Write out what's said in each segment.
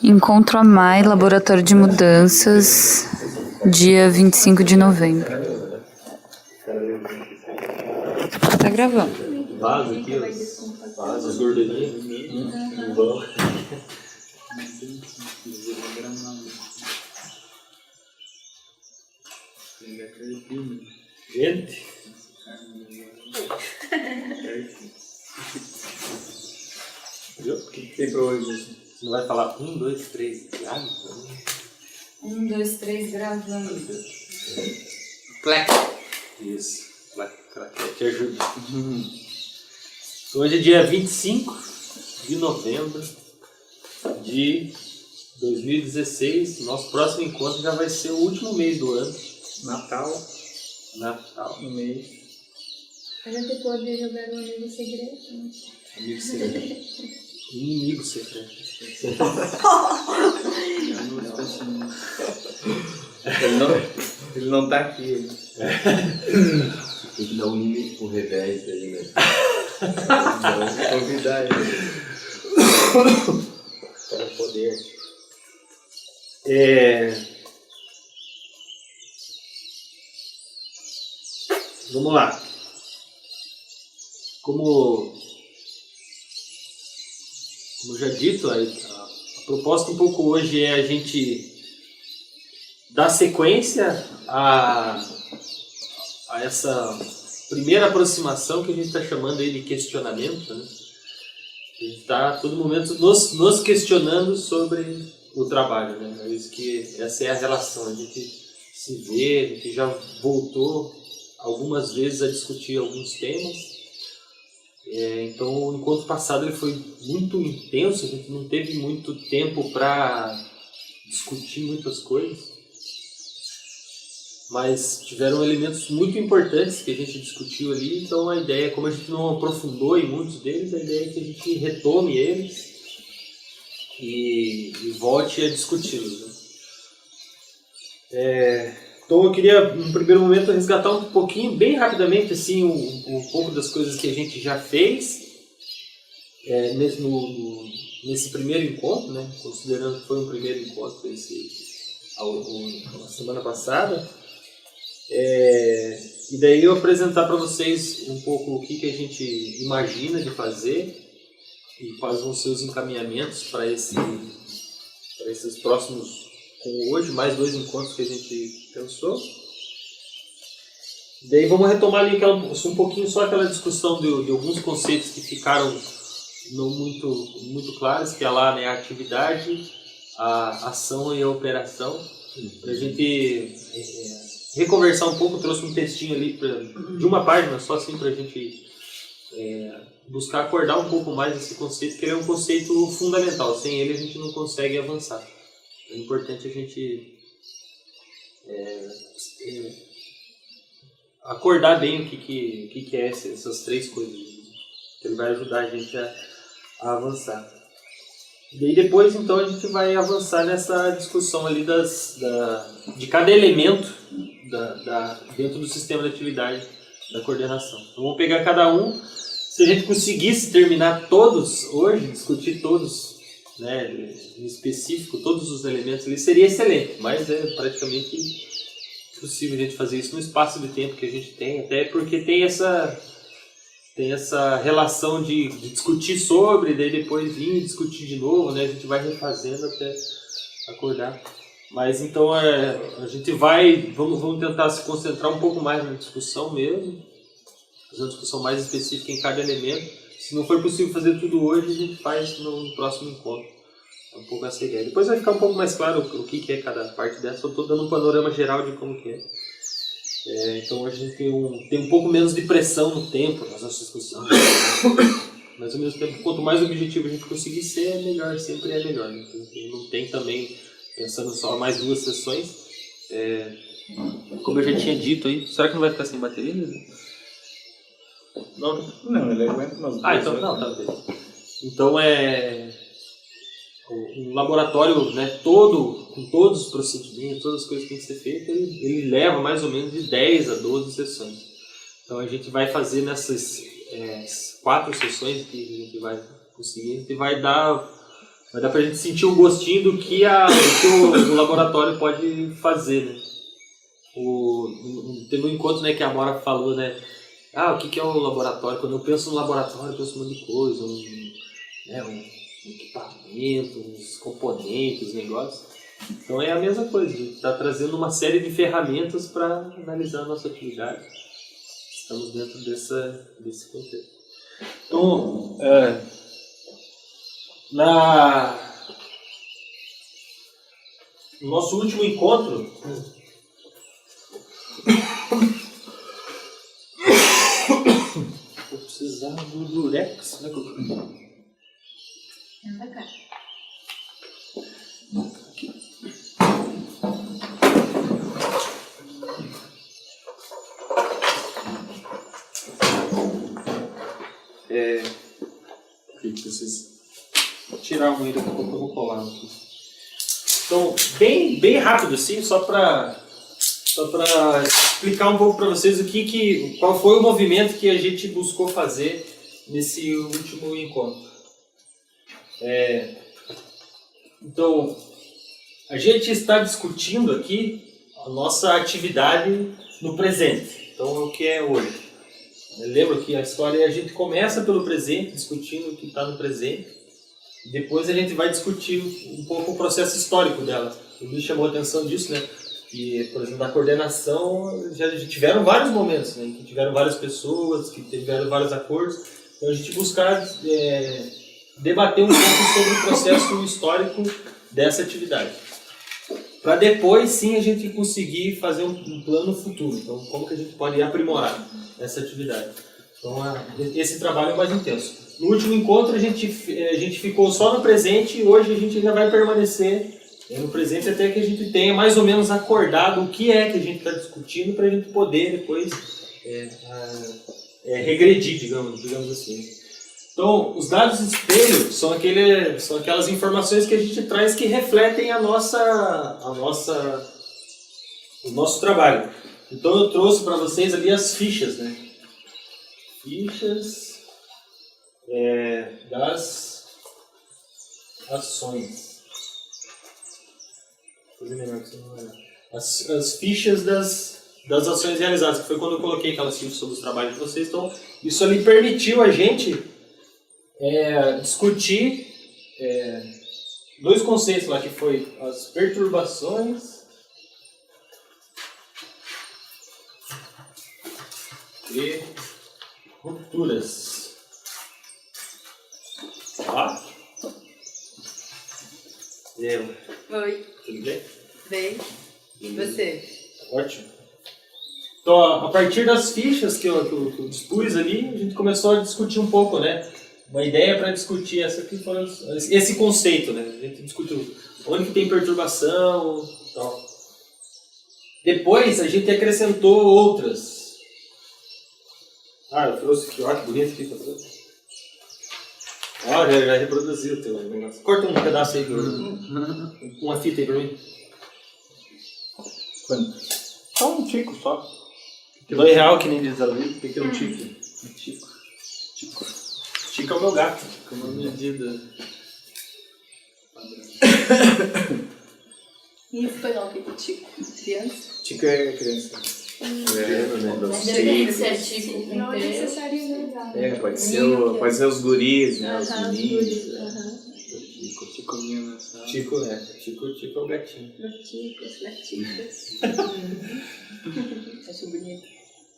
Encontro AMAI, Laboratório de Mudanças, dia 25 de novembro. Tá gravando. Vaso aqui, as gordurinhas. Vão. Gente. Viu? O que tem pra hoje? Você não vai falar 1, 2, 3, grave? 1, 2, 3, gravando. Clac. Isso. Clac. Te ajuda. Hoje é dia 25 de novembro de 2016. Nosso próximo encontro já vai ser o último mês do ano. Natal. Um mês. A gente pode jogar um amigo segredo. Amigo secreto. Inimigo secreto. Ele não tá aqui. Tem que dar um limite pro revés aí, né? Convidar ele. Para o poder. Vamos lá. Como já dito, a proposta um pouco hoje é a gente dar sequência a essa primeira aproximação que a gente está chamando aí de questionamento, né? A gente está a todo momento nos questionando sobre o trabalho, né? Essa é a relação, a gente se vê, a gente já voltou algumas vezes a discutir alguns temas. Então o encontro passado ele foi muito intenso, a gente não teve muito tempo para discutir muitas coisas, mas tiveram elementos muito importantes que a gente discutiu ali. Então a ideia, como a gente não aprofundou em muitos deles, a ideia é que a gente retome eles e volte a discuti-los, né? Então eu queria, no primeiro momento, resgatar um pouquinho, bem rapidamente, assim, um pouco das coisas que a gente já fez nesse primeiro encontro, né? Considerando que foi um primeiro encontro na semana passada. E daí eu apresentar para vocês um pouco o que a gente imagina de fazer e quais vão ser os encaminhamentos para esses próximos, com hoje, mais 2 encontros que a gente pensou. Daí vamos retomar ali um pouquinho só aquela discussão de alguns conceitos que ficaram não muito claros, que é lá, né, a atividade, a ação e a operação. Para a gente reconversar um pouco, trouxe um textinho ali de uma página só, assim, para a gente buscar acordar um pouco mais esse conceito, que ele é um conceito fundamental. Sem ele a gente não consegue avançar. É importante a gente acordar bem o que é essas 3 coisas, que ele vai ajudar a gente a avançar. E aí depois, então, a gente vai avançar nessa discussão ali de cada elemento dentro do sistema de atividade da coordenação. Então vamos pegar cada um. Se a gente conseguisse terminar todos hoje, discutir todos, né, em específico, todos os elementos ali, seria excelente, mas é praticamente impossível a gente fazer isso no espaço de tempo que a gente tem, até porque tem essa relação de discutir sobre, daí depois vir discutir de novo, né, a gente vai refazendo até acordar. Mas então a gente vamos tentar se concentrar um pouco mais na discussão mesmo, fazer uma discussão mais específica em cada elemento. Se não for possível fazer tudo hoje, a gente faz no próximo encontro. É um pouco essa ideia. Depois vai ficar um pouco mais claro o que é cada parte dessa. Eu estou dando um panorama geral de como que é. Então a gente tem um pouco menos de pressão no tempo nas nossas discussões. Mas ao mesmo tempo, quanto mais objetivo a gente conseguir ser, é melhor, sempre é melhor. Né? Então, não tem também, pensando só mais 2 sessões. Como eu já tinha dito aí, será que não vai ficar sem bateria? Não, ele aguenta umas 2 então não, tá bem. Então um laboratório, né, com todos os procedimentos, todas as coisas que tem que ser feitas, ele leva mais ou menos de 10 a 12 sessões. Então a gente vai fazer nessas 4 sessões que a gente vai conseguir, a gente vai dar pra gente sentir o gostinho do que o laboratório pode fazer, né? Teve um encontro, né, que a Amora falou, né? O que é o laboratório? Quando eu penso no laboratório, eu penso um monte de coisa, um equipamento, uns componentes, negócios. Então é a mesma coisa, a gente está trazendo uma série de ferramentas para analisar a nossa atividade. Estamos dentro desse contexto. Então, no nosso último encontro, vou precisar do Durex, né? Anda cá. Vou tirar um aí daqui a pouco, eu vou colar aqui. Então, bem rápido assim, só para explicar um pouco para vocês qual foi o movimento que a gente buscou fazer nesse último encontro. Então, a gente está discutindo aqui a nossa atividade no presente. Então, o que é hoje? Lembra que a história, a gente começa pelo presente, discutindo o que está no presente. Depois a gente vai discutir um pouco o processo histórico dela. O Luiz chamou a atenção disso, né? Que, por exemplo, na coordenação já tiveram vários momentos, né? Que tiveram várias pessoas, que tiveram vários acordos. Então a gente buscar debater um pouco sobre o processo histórico dessa atividade. Para depois, sim, a gente conseguir fazer um plano futuro. Então, como que a gente pode aprimorar essa atividade? Então, esse trabalho é mais intenso. No último encontro, a gente ficou só no presente e hoje a gente já vai permanecer no presente até que a gente tenha mais ou menos acordado o que é que a gente está discutindo para a gente poder depois regredir, digamos assim. Então, os dados espelho são aquelas informações que a gente traz que refletem o nosso trabalho. Então, eu trouxe para vocês ali as fichas, né? Fichas das ações. Vou fazer melhor que você não vai ver. As fichas das ações realizadas, que foi quando eu coloquei aquelas fichas sobre os trabalhos de vocês. Então, isso ali permitiu a gente discutir dois conceitos lá, que foi as perturbações e rupturas. Tá? Oi, Tudo bem? bem. E você? Ótimo. Então, a partir das fichas que eu dispus ali, a gente começou a discutir um pouco, né? Uma ideia para discutir esse conceito, né? A gente discutiu onde que tem perturbação e tal. Depois a gente acrescentou outras. Eu trouxe aqui, olha que bonito aqui. Olha, já reproduziu o teu negócio. Corta um pedaço aí, uma fita aí pra mim. Quanto? Só um tico só. R$2 que nem diz ali. O que é um tico? Um tico. Tico é o meu gato, com uma medida. Em espanhol, o que é tico? Criança? Tico é criança. Tem que ser tico Não é inteiro. necessário usar. Pode ser os guris, né? Os Aham, meninos. aham. Tico menino. Tico é o gatinho. Laticas. Acho bonito.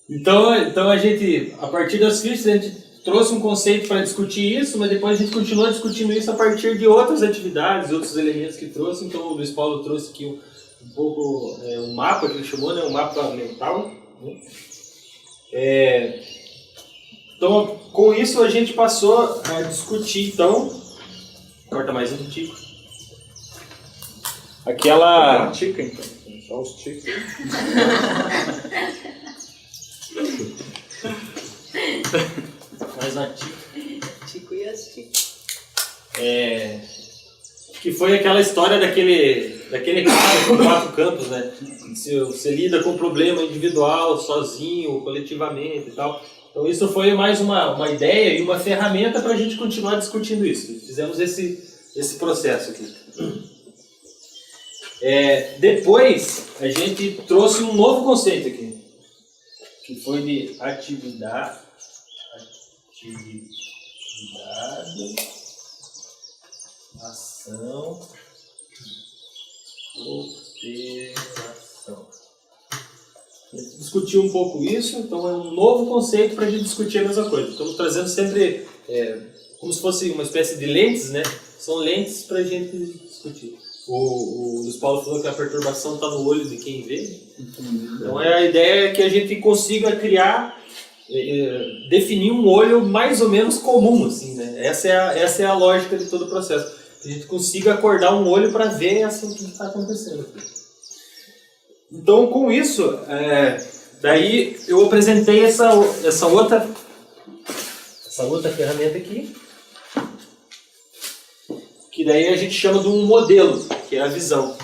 Então a gente, a partir das fichas, a gente trouxe um conceito para discutir isso, mas depois a gente continua discutindo isso a partir de outras atividades, outros elementos que trouxe. Então o Luiz Paulo trouxe aqui um pouco um mapa que ele chamou, né, um mapa mental. Né? Então com isso a gente passou a discutir, então, corta mais um tico. Aquela Tica, então. Só os ticos. mais uma tica. Tico e as ticas. Que foi aquela história daquele cara com 4 campos, né? Você lida com um problema individual, sozinho, coletivamente e tal. Então isso foi mais uma ideia e uma ferramenta para a gente continuar discutindo isso. Fizemos esse processo aqui. Depois a gente trouxe um novo conceito aqui, que foi de atividade, ação, operação. A gente discutiu um pouco isso, então é um novo conceito para a gente discutir a mesma coisa. Estamos trazendo sempre como se fosse uma espécie de lentes, né? São lentes para a gente discutir. O Luiz Paulo falou que a perturbação está no olho de quem vê. Então a ideia é que a gente consiga criar, definir um olho mais ou menos comum, assim, né? Essa é a lógica de todo o processo. Que a gente consiga acordar um olho para ver o que está acontecendo aqui. Então, com isso, daí eu apresentei essa outra ferramenta aqui, que daí a gente chama de um modelo, que é a visão.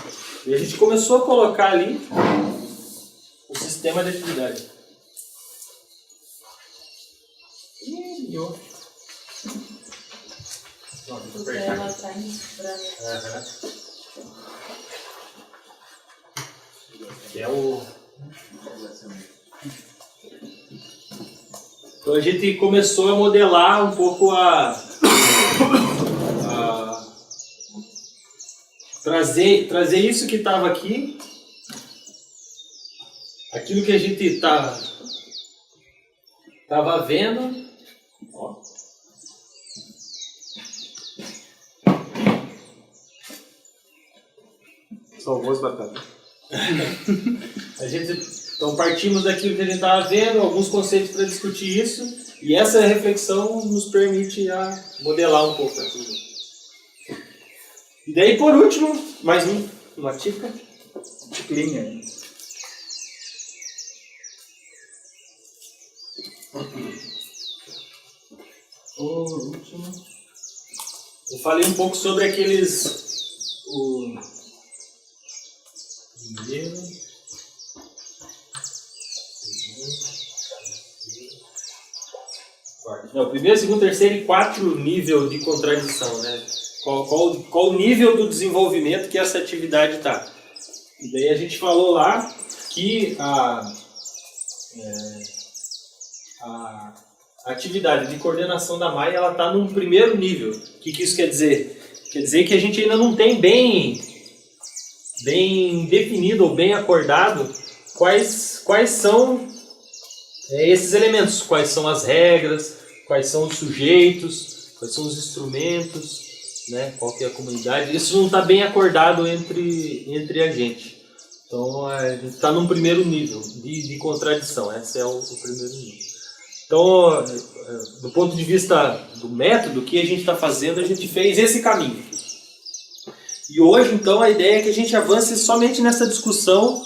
E a gente começou a colocar ali o sistema de atividade. Porque ela tá em branco. Que é Então a gente começou a modelar um pouco trazer isso que estava aqui, aquilo que a gente estava vendo. Ó. Salvou as batatas. Então partimos daquilo que a gente estava vendo, alguns conceitos para discutir isso, e essa reflexão nos permite modelar um pouco aquilo. E daí por último, mais uma tica. Ticlinha. Por último, eu falei um pouco sobre aqueles... O primeiro, segundo, terceiro e quarto nível de contradição, né? Qual o nível do desenvolvimento que essa atividade está? E daí a gente falou lá que a atividade de coordenação da Maia ela está num primeiro nível. O que isso quer dizer? Quer dizer que a gente ainda não tem bem definido ou bem acordado quais são esses elementos, quais são as regras, quais são os sujeitos, quais são os instrumentos, né? Qual que é a comunidade. Isso não está bem acordado entre a gente. Então a gente está num primeiro nível de contradição. Esse é o primeiro nível. Então, do ponto de vista do método, o que a gente está fazendo, a gente fez esse caminho. E hoje, então, a ideia é que a gente avance somente nessa discussão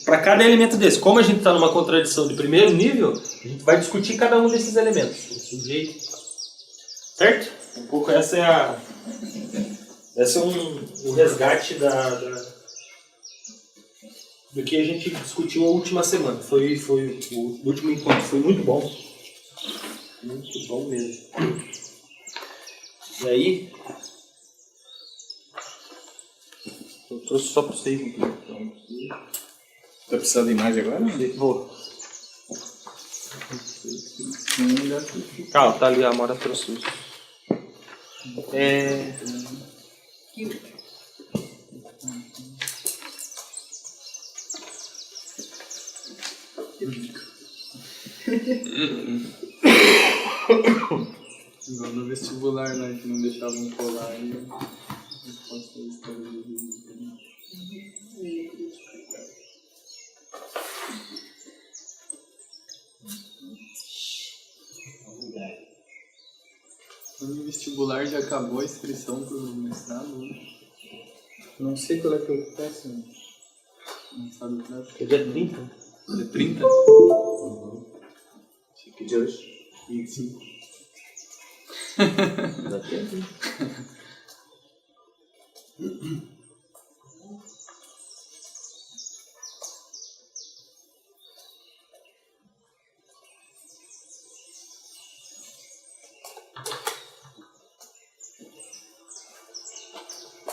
para cada elemento desse. Como a gente está numa contradição de primeiro nível, a gente vai discutir cada um desses elementos. O sujeito. Certo? Um pouco essa é um resgate do que a gente discutiu a última semana. Foi o último encontro. Foi muito bom. Muito bom mesmo. E aí... Eu trouxe só para vocês. Tá precisando de imagem agora? Vou. Calma, tá ali, a Amora trouxe isso. Igual no vestibular, né? Que não deixavam colar e resposta da história do vídeo. No vestibular já acabou a inscrição para o mestrado, né? Não sei qual é que eu peço, né? Não sabe o que é? Dia 30? Dia 30? Achei que de hoje. 25. Dá tempo.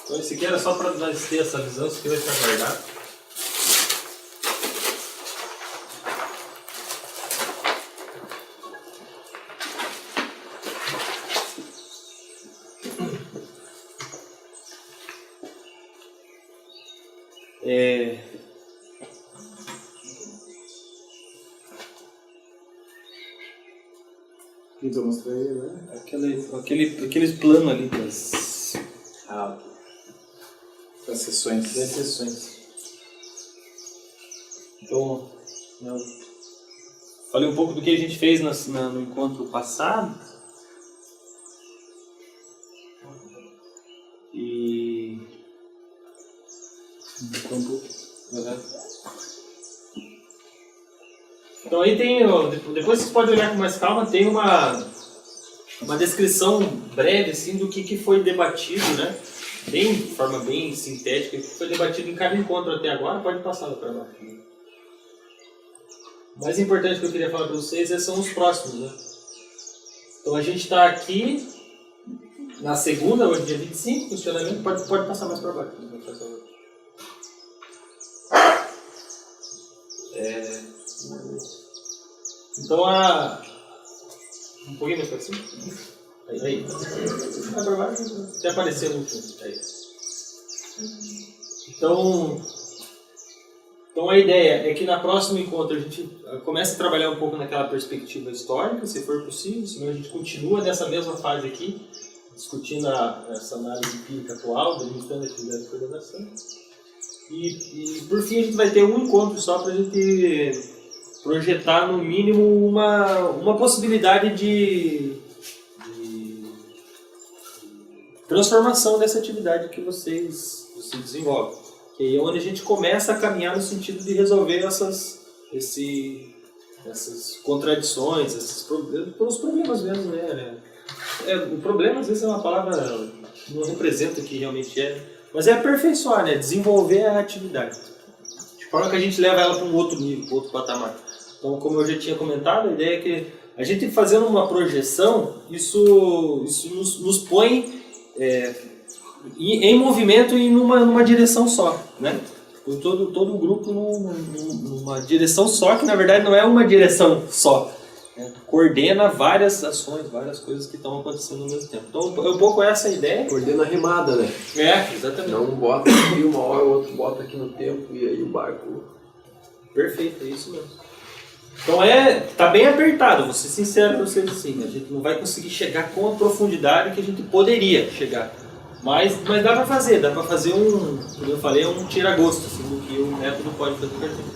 Então esse aqui era só para nós ter essa visão, isso aqui vai ficar guardado. Que eu mostrei, né? Aqueles planos ali das sessões. sessões. Então, eu falei um pouco do que a gente fez no encontro passado. E... Então aí tem, depois vocês podem olhar com mais calma, tem uma descrição breve assim, do que foi debatido, né? De forma bem sintética, o que foi debatido em cada encontro até agora, pode passar para baixo. Né? O mais importante que eu queria falar para vocês são os próximos. Né? Então a gente está aqui na segunda, hoje dia 25, funcionamento, pode passar mais para baixo. Então um pouquinho mais para cima. Aí. Vai para baixo até aparecer no último. Aí. Então a ideia é que na próxima encontro a gente comece a trabalhar um pouco naquela perspectiva histórica, se for possível, senão a gente continua nessa mesma fase aqui, discutindo essa análise empírica atual, delimitando a atividade de coordenação. E por fim a gente vai ter um encontro só para a gente projetar no mínimo uma possibilidade de transformação dessa atividade que vocês desenvolvem. Que aí é onde a gente começa a caminhar no sentido de resolver essas contradições, esses problemas mesmo, né? O problema às vezes é uma palavra que não representa o que realmente é, mas é aperfeiçoar, né? Desenvolver a atividade. De forma que a gente leva ela para um outro nível, para outro patamar. Então, como eu já tinha comentado, a ideia é que a gente fazendo uma projeção, isso nos põe em movimento e numa direção só, né? Com todo o grupo numa direção só, que na verdade não é uma direção só. Né? Coordena várias ações, várias coisas que estão acontecendo ao mesmo tempo. Então, é um pouco essa a ideia. Coordena a remada, né? Exatamente. Não bota aqui uma hora, o outro bota aqui no tempo e aí o barco... Perfeito, é isso mesmo. Então tá bem apertado, vou ser sincero para vocês assim, a gente não vai conseguir chegar com a profundidade que a gente poderia chegar. Mas dá para fazer como eu falei, um tira-gosto assim, do que o método pode fazer para a gente.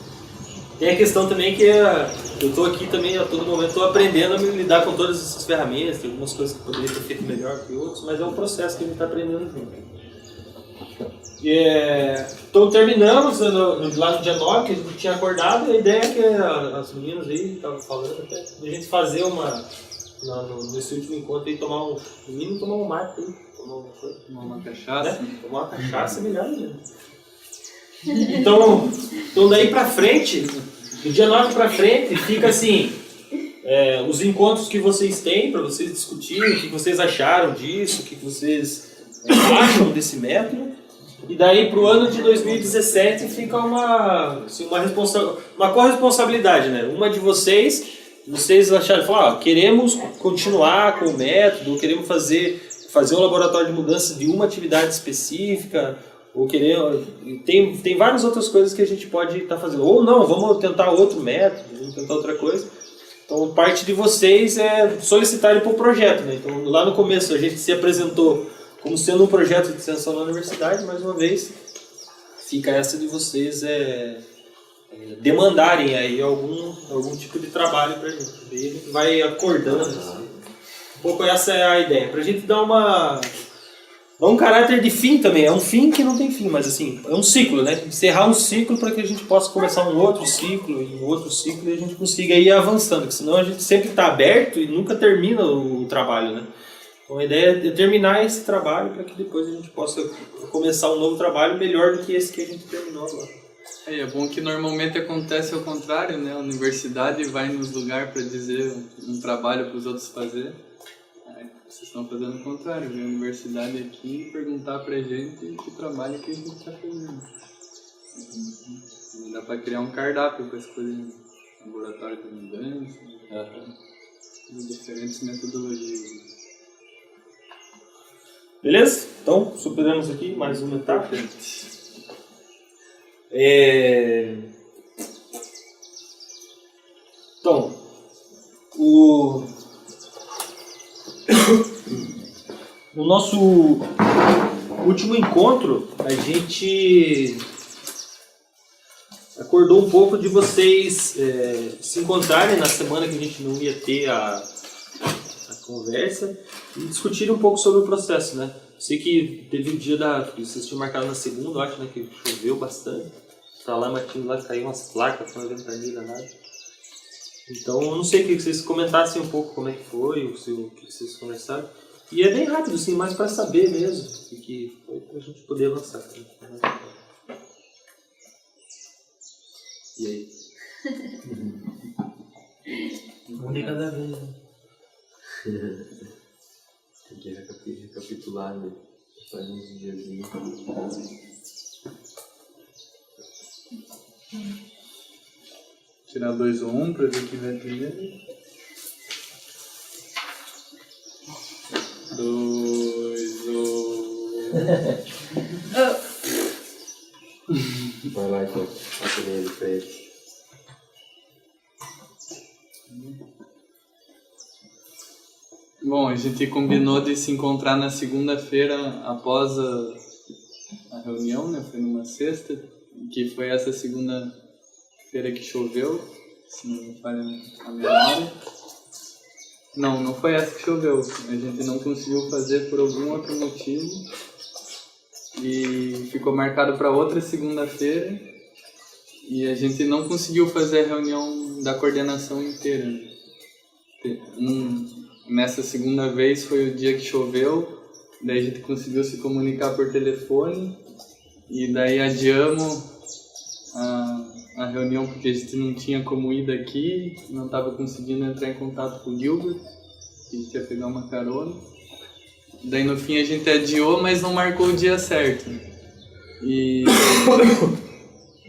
Tem a questão também que eu estou aqui também, a todo momento estou aprendendo a me lidar com todas essas ferramentas, tem algumas coisas que eu poderia ter feito melhor que outras, mas é um processo que a gente está aprendendo junto. Então terminamos lá no dia 9, que a gente tinha acordado, e a ideia é que as meninas aí estavam falando até de a gente fazer nesse último encontro aí, no mínimo tomar um mate aí, tomar uma cachaça. Né? Tomar uma cachaça é melhor ainda. Então daí pra frente, do dia 9 pra frente, fica assim, os encontros que vocês têm para vocês discutirem, o que vocês acharam disso, o que vocês acham desse método. E daí para o ano de 2017 fica uma corresponsabilidade, né? Uma de vocês acharam, falaram, queremos continuar com o método, queremos fazer um laboratório de mudança de uma atividade específica, ou tem várias outras coisas que a gente pode estar fazendo. Ou não, vamos tentar outro método, vamos tentar outra coisa. Então parte de vocês é solicitarem para o projeto, né? Então lá no começo a gente se apresentou como sendo um projeto de extensão na universidade, mais uma vez, fica essa de vocês demandarem aí algum tipo de trabalho para a gente. Daí a gente vai acordando. Assim. Um pouco essa é a ideia. Para a gente dar um caráter de fim também. É um fim que não tem fim, mas assim, é um ciclo, né? Encerrar um ciclo para que a gente possa começar um outro ciclo e um outro ciclo e a gente consiga ir avançando. Porque senão a gente sempre está aberto e nunca termina o trabalho, né? Então a ideia é terminar esse trabalho para que depois a gente possa começar um novo trabalho melhor do que esse que a gente terminou agora. É bom que normalmente acontece ao contrário, né? A universidade vai nos lugares para dizer um trabalho para os outros fazer. Vocês estão fazendo o contrário, vir a universidade aqui e perguntar pra gente que trabalho que a gente está fazendo. Dá pra criar um cardápio para escolher laboratório de mudança, diferentes metodologias. Beleza? Então, superamos aqui mais uma etapa. Então, no nosso último encontro, a gente acordou um pouco de vocês se encontrarem na semana que a gente não ia ter a conversa e discutirem um pouco sobre o processo, né? Sei que teve um dia vocês tinham marcado na segunda, eu acho, né, que choveu bastante. Pra lá, Martins, lá caiu umas placas, uma ventania, nada. Então, eu não sei, que vocês comentassem um pouco como é que foi, o que vocês conversaram. E é bem rápido, assim, mais para saber mesmo o que foi, para a gente poder avançar. E aí? Um de cada vez, né? Tem que recapitular, né? Faz uns diazinhos. Tirar 2 ou 1 para ver quem vai primeiro. 2 ou... Vai lá, então. Passa ele pra ele. Bom, a gente combinou de se encontrar na segunda-feira após a reunião, né? Foi numa sexta, que foi essa segunda-feira que choveu, se não me falha a memória. Não foi essa que choveu. A gente não conseguiu fazer por algum outro motivo e ficou marcado para outra segunda-feira e a gente não conseguiu fazer a reunião da coordenação inteira. Nessa segunda vez foi o dia que choveu, daí a gente conseguiu se comunicar por telefone e daí adiamos a reunião porque a gente não tinha como ir daqui, não estava conseguindo entrar em contato com o Gilbert, que a gente ia pegar uma carona. Daí no fim a gente adiou, mas não marcou o dia certo. E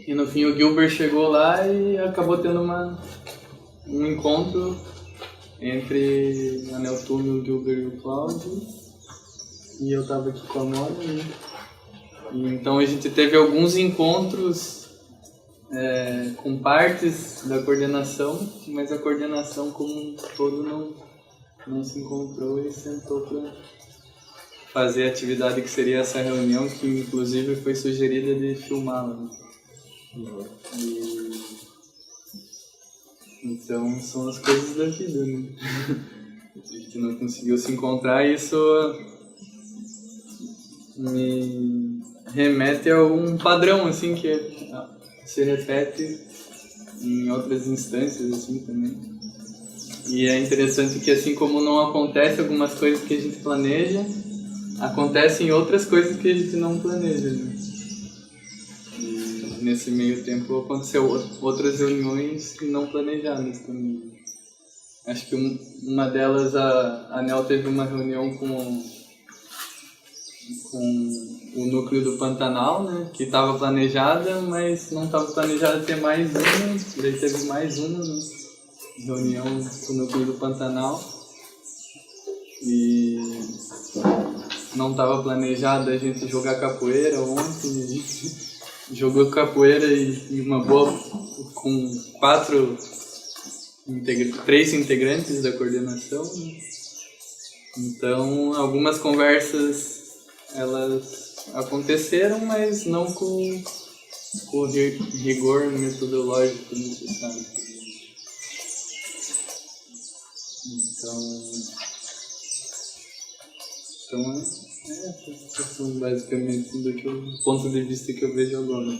no fim o Gilbert chegou lá e acabou tendo um encontro entre a Neltume, o Gilbert e o Cláudio. E eu tava aqui com a Mônica, né? E então a gente teve alguns encontros com partes da coordenação, mas a coordenação como um todo não se encontrou e sentou para fazer a atividade que seria essa reunião, que inclusive foi sugerida de filmá-la. Né? Então são as coisas da vida, né? A gente não conseguiu se encontrar e isso me remete a um padrão assim que se repete em outras instâncias assim também. E é interessante que assim como não acontece algumas coisas que a gente planeja, acontecem outras coisas que a gente não planeja, né? E nesse meio tempo aconteceu outras reuniões não planejadas também. Acho que uma delas a Nel teve uma reunião com o núcleo do Pantanal, né, que estava planejada, mas não estava planejada ter mais uma, daí teve mais uma, né, reunião com o núcleo do Pantanal e não estava planejada a gente jogar capoeira ontem, a gente jogou capoeira e uma boa com 3 integrantes da coordenação, né? Então algumas conversas elas aconteceram, mas não com o rigor metodológico necessário. Então essas são basicamente do ponto de vista que eu vejo agora.